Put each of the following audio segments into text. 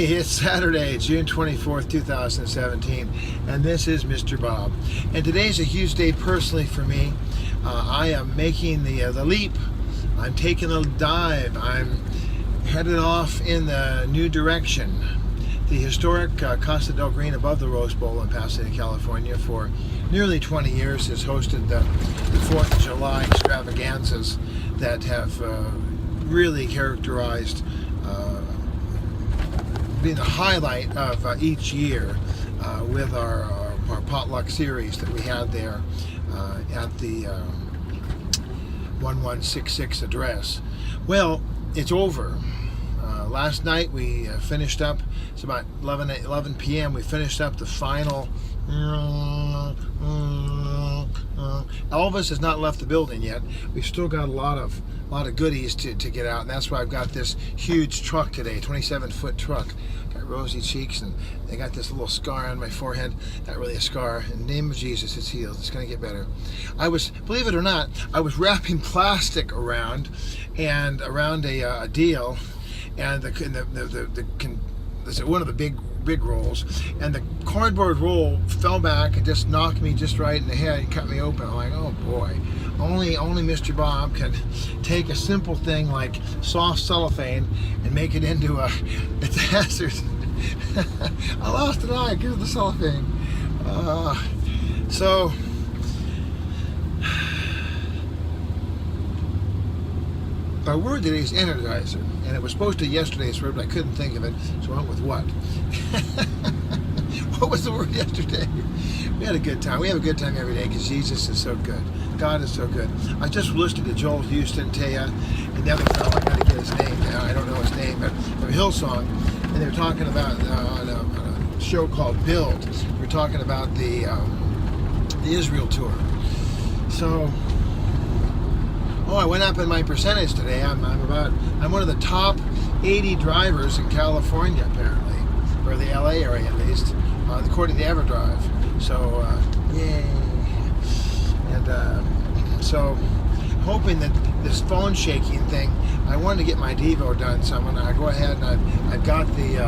Hey, it's Saturday, June 24th, 2017, and this is Mr. Bob. And today's a huge day personally for me. I am making the leap. I'm taking a dive. I'm headed off in the new direction. The historic Costa del Green above the Rose Bowl in Pasadena, California, for nearly 20 years has hosted the 4th of July extravaganzas that have really characterized being the highlight of each year with our potluck series that we had there at the 1166 address. Well, it's over. Last night we finished up, it's about 11 p.m. we finished up the final. Elvis has not left the building yet. We've still got a lot of goodies to get out, and that's why I've got this huge truck today, 27-foot truck. Got rosy cheeks, and I got this little scar on my forehead. Not really a scar. In the name of Jesus, it's healed. It's going to get better. Believe it or not, I was wrapping plastic around a deal, and one of the big rolls, and the cardboard roll fell back and just knocked me just right in the head and cut me open. I'm like, oh boy, only Mr. Bob can take a simple thing like soft cellophane and make it into a hazard. I lost an eye because of the cellophane. So our word today is energizer, and it was supposed to be yesterday's word, but I couldn't think of it, so I went with what? What was the word yesterday? We had a good time. We have a good time every day because Jesus is so good. God is so good. I just listened to Joel Houston, Taya, and the other fellow, I got to get his name now, I don't know his name, but from Hillsong, and they were talking about on a show called Build. We were talking about the Israel tour. So, I went up in my percentage today. I'm one of the top 80 drivers in California, apparently, or the LA area at least, according to EverDrive. So, yay! And so, hoping that this phone shaking thing, I wanted to get my Devo done. So I'm gonna go ahead and I've got the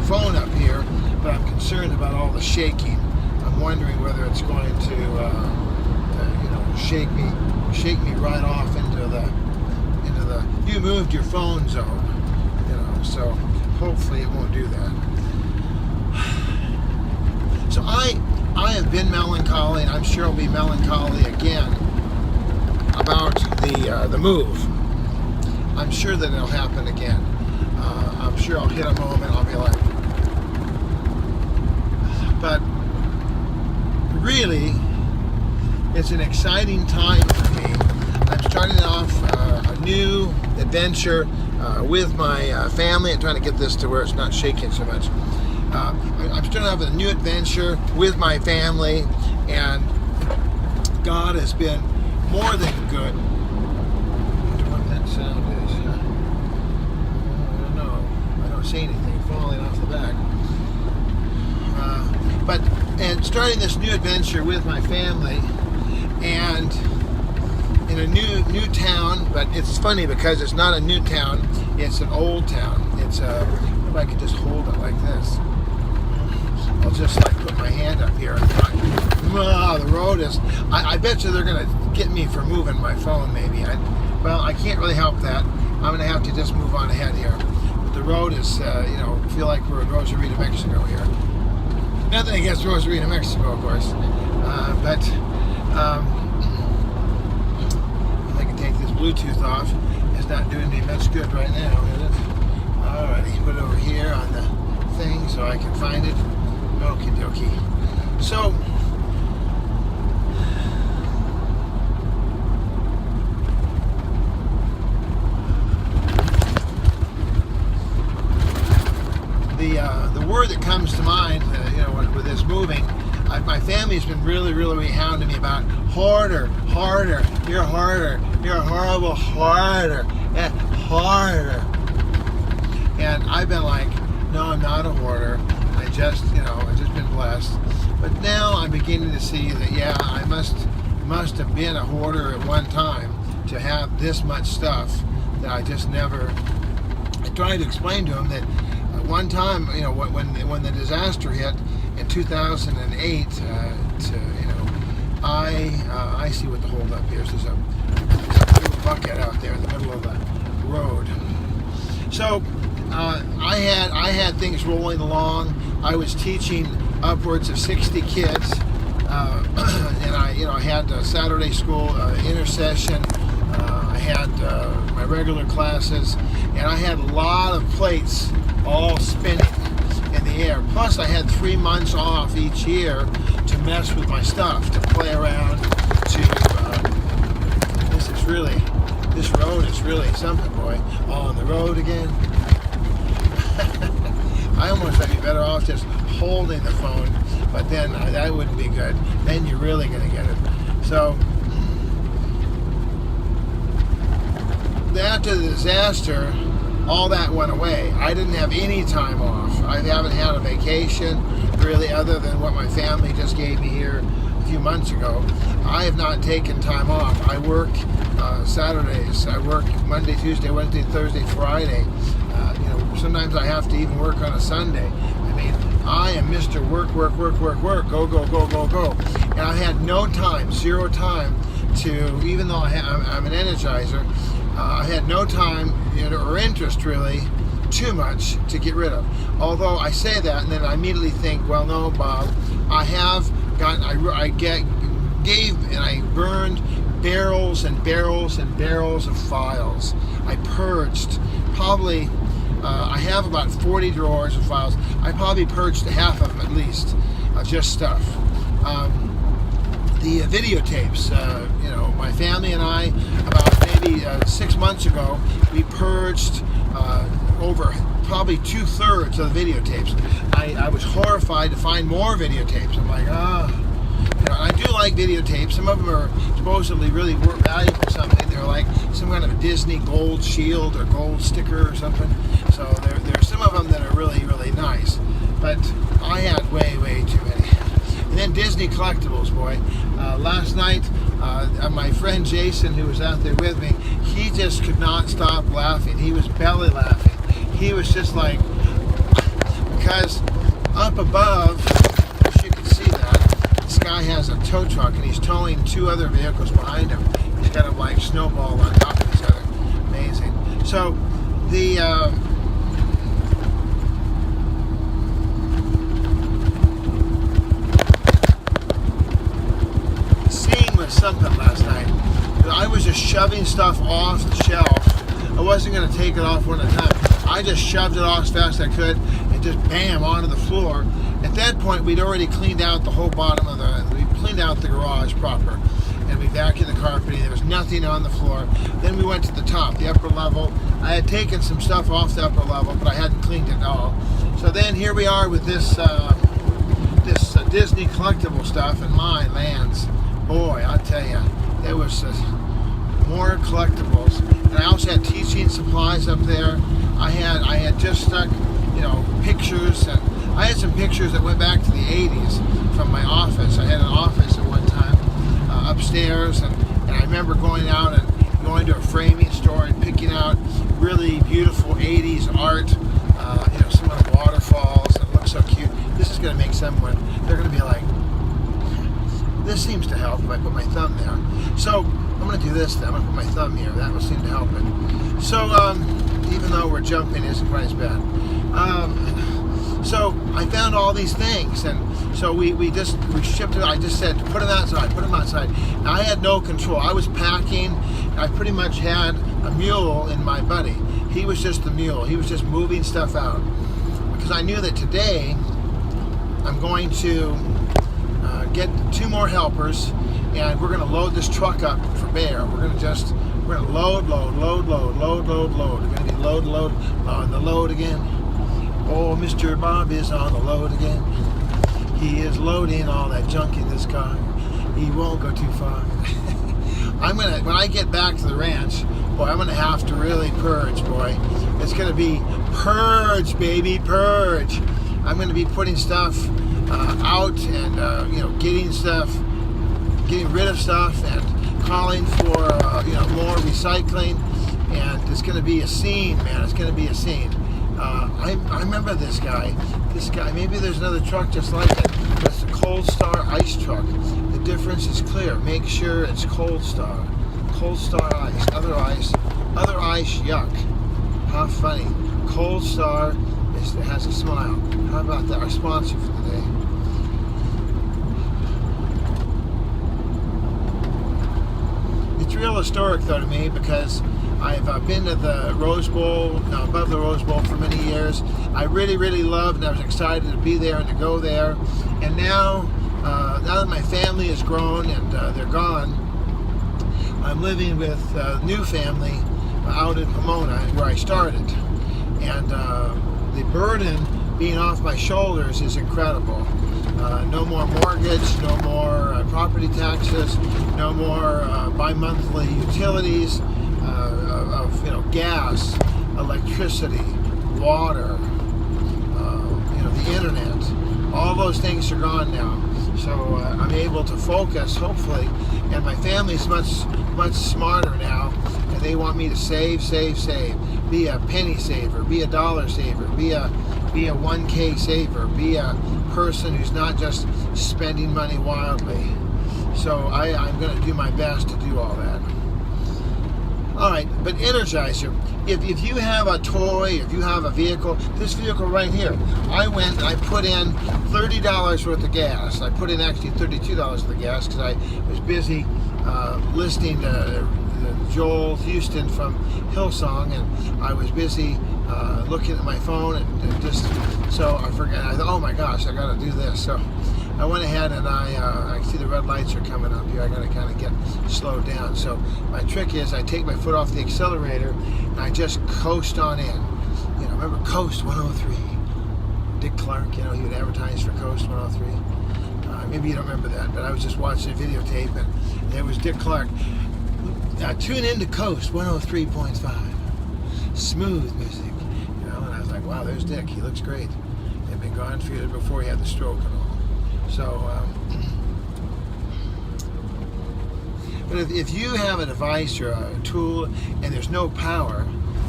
phone up here, but I'm concerned about all the shaking. I'm wondering whether it's going to shake me right off into the you moved your phone zone, so hopefully it won't do that. So I have been melancholy, and I'm sure I'll be melancholy again about the move. I'm sure that it'll happen again. I'm sure I'll hit a moment, I'll be like, but really, it's an exciting time for me. I'm starting off a new adventure with my family. I'm trying to get this to where it's not shaking so much. I'm starting off a new adventure with my family, and God has been more than good. I wonder what that sound is. I don't know. I don't see anything falling off the back. And starting this new adventure with my family, and in a new town, but it's funny because it's not a new town, it's an old town. It's if I could just hold it like this. I'll just like put my hand up here and the road is, I bet you they're gonna get me for moving my phone maybe. I can't really help that. I'm gonna have to just move on ahead here. But the road is, feel like we're in Rosarito, Mexico here. Nothing against Rosarito, Mexico, of course. But if I can take this Bluetooth off, it's not doing me much good right now, is it? Alrighty, put it over here on the thing so I can find it. Okie dokie. So, the word that comes to mind, with this moving, my family's been really hounding me about harder, you're harder, you're horrible, harder, harder. And I've been like, no, I'm not a hoarder. I've just been blessed. But now I'm beginning to see that, yeah, I must have been a hoarder at one time to have this much stuff that I just never I tried to explain to him that one time, when the disaster hit in 2008, I see what the holdup is. There's a little bucket out there in the middle of the road. So I had things rolling along. I was teaching upwards of 60 kids, and I had Saturday school intercession. I had my regular classes, and I had a lot of plates all spinning in the air. Plus, I had 3 months off each year to mess with my stuff, to play around. This road is really something, boy. On the road again. I almost I'd be better off just holding the phone, but then that wouldn't be good. Then you're really going to get it. So after the disaster, all that went away. I didn't have any time off. I haven't had a vacation really, other than what my family just gave me here a few months ago. I have not taken time off. I work Saturdays. I work Monday, Tuesday, Wednesday, Thursday, Friday. Sometimes I have to even work on a Sunday. I mean, I am Mr. Work, work, work, work, work, go, go, go, go, go. And I had no time, zero time to, even though I'm an energizer, I had no time or interest really too much to get rid of. Although I say that and then I immediately think, well, no, Bob, I have gotten, I gave and I burned barrels and barrels and barrels of files. I purged probably, I have about 40 drawers of files. I probably purged half of them at least, just stuff. The videotapes, my family and I, about maybe 6 months ago, we purged over probably 2/3 of the videotapes. I was horrified to find more videotapes. I'm like, I do like videotapes. Some of them are supposedly really valuable or something. They're like some kind of a Disney gold shield or gold sticker or something. So there's some of them that are really, really nice. But I had way, way too many. And then Disney collectibles, boy. Last night, my friend Jason, who was out there with me, he just could not stop laughing. He was belly laughing. He was just like, because up above, as you can see that, this guy has a tow truck and he's towing 2 other vehicles behind him. He's got them like snowball on top of each other. Amazing. So the scene was something last night. I was just shoving stuff off the shelf. I wasn't going to take it off one at a time. I just shoved it off as fast as I could and just bam onto the floor. At that point, we'd already cleaned out the whole bottom of we cleaned out the garage proper. And we vacuumed the carpeting. There was nothing on the floor. Then we went to the top, the upper level. I had taken some stuff off the upper level, but I hadn't cleaned it at all. So then here we are with this Disney collectible stuff, and my lands, boy, I tell you, there was more collectibles. And I also had teaching supplies up there. I had just stuck, pictures, and I had some pictures that went back to the 80s from my office. I had an office at one time upstairs, and I remember going out and going to a framing store and picking out really beautiful 80s art, some of the waterfalls that look so cute. This is going to make someone, they're going to be like, this seems to help if I put my thumb there. So I'm going to do this then. I'm going to put my thumb here. That will seem to help it. So even though we're jumping, it isn't quite as bad. So I found all these things, and so we shipped it. I just said, put them outside, put them outside. And I had no control. I was packing. I pretty much had a mule in my buddy. He was just the mule. He was just moving stuff out. Because I knew that today I'm going to get 2 more helpers, and we're going to load this truck up for bear. We're going to load. We're going to be load, on the load again. Oh, Mr. Bob is on the load again. He is loading all that junk in this car. He won't go too far. When I get back to the ranch, boy, I'm gonna have to really purge, boy. It's gonna be purge, baby, purge. I'm gonna be putting stuff out and getting rid of stuff and calling for more recycling. and it's going to be a scene, man. It's going to be a scene. I remember this guy. Maybe there's another truck just like it. That's the Cold Star ice truck. The difference is clear. Make sure it's Cold Star. Cold Star ice. Other ice, yuck. How funny. Cold Star has a smile. How about that? Our sponsor for the day. It's real historic, though, to me, because I've been to the Rose Bowl, above the Rose Bowl for many years. I really, really loved, and I was excited to be there and to go there. And now that my family has grown and they're gone, I'm living with a new family out in Pomona, where I started. And the burden being off my shoulders is incredible. No more mortgage, no more property taxes, no more bi-monthly utilities of gas, electricity, water, the internet. All those things are gone now. So I'm able to focus, hopefully, and my family's much smarter now, and they want me to save. Be a penny saver, be a dollar saver, be a 1K saver, be a person who's not just spending money wildly. So I'm going to do my best to do all that. All right, but Energizer, if you have a toy, if you have a vehicle, this vehicle right here, I went and I put in $30 worth of gas. I put in actually $32 worth of gas because I was busy listening to Joel Houston from Hillsong, and I was busy looking at my phone and just, so I forgot. I thought, oh my gosh, I got to do this. So I went ahead and I see the red lights are coming up here. I got to kind of get slowed down. So my trick is I take my foot off the accelerator and I just coast on in. Remember Coast 103? Dick Clark, he would advertise for Coast 103. Maybe you don't remember that, but I was just watching a videotape and it was Dick Clark. Tune into Coast 103.5. Smooth music. And I was like, wow, there's Dick. He looks great. He'd been gone for years before he had the stroke and all. So, but if you have a device or a tool and there's no power,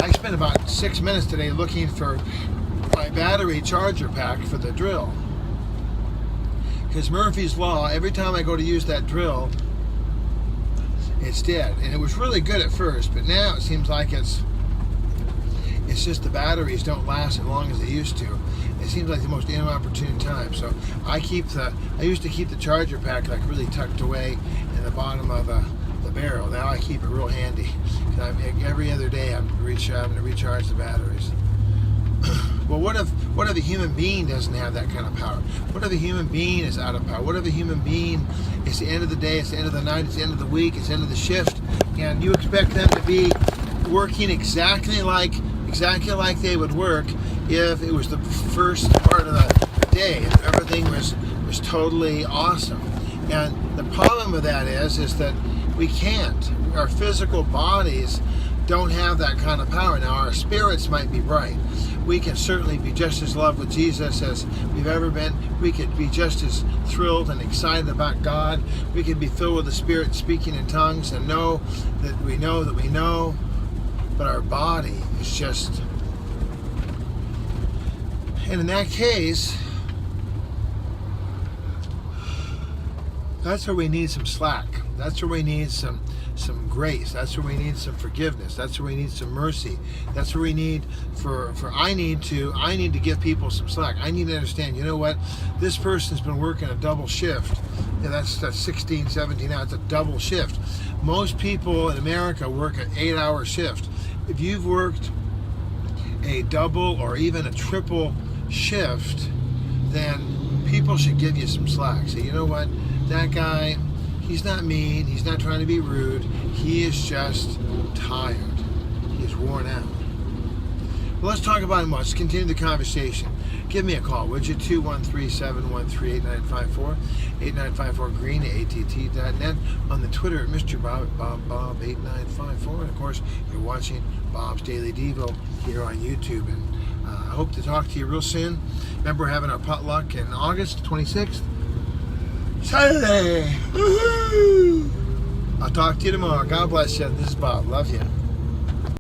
I spent about 6 minutes today looking for my battery charger pack for the drill. Because Murphy's Law, every time I go to use that drill, it's dead. And it was really good at first, but now it seems like it's just the batteries don't last as long as they used to. It seems like the most inopportune time. So I used to keep the charger pack like really tucked away in the bottom of the barrel. Now I keep it real handy. Every other day I'm going to recharge the batteries. Well, what if a human being doesn't have that kind of power? What if a human being is out of power? What if a human being, it's the end of the day, it's the end of the night, it's the end of the week, it's the end of the shift, and you expect them to be working exactly like they would work if it was the first part of the day and everything was totally awesome. And the problem with that is that we can't. Our physical bodies don't have that kind of power. Now our spirits might be bright. We can certainly be just as loved with Jesus as we've ever been. We could be just as thrilled and excited about God. We could be filled with the Spirit, speaking in tongues, and know that we know. But our body is just... And in that case, that's where we need some slack. That's where we need some grace. That's where we need some forgiveness. That's where we need some mercy. That's where we need I need to give people some slack. I need to understand, you know what? This person's been working a double shift. That's 16, 17 hours. It's a double shift. Most people in America work an 8-hour shift. If you've worked a double or even a triple shift, then people should give you some slack. Say, you know what? That guy, he's not mean. He's not trying to be rude. He is just tired. He's worn out. Well, let's talk about him. Let's continue the conversation. Give me a call, would you? 213-713-8954. 8954-GREEN at att.net. On the Twitter at Mr. Bob 8954. And of course, you're watching Bob's Daily Devo here on YouTube. And I hope to talk to you real soon. Remember, we're having our potluck in August 26th. Saturday. Woo-hoo! I'll talk to you tomorrow. God bless you. This is Bob. Love you.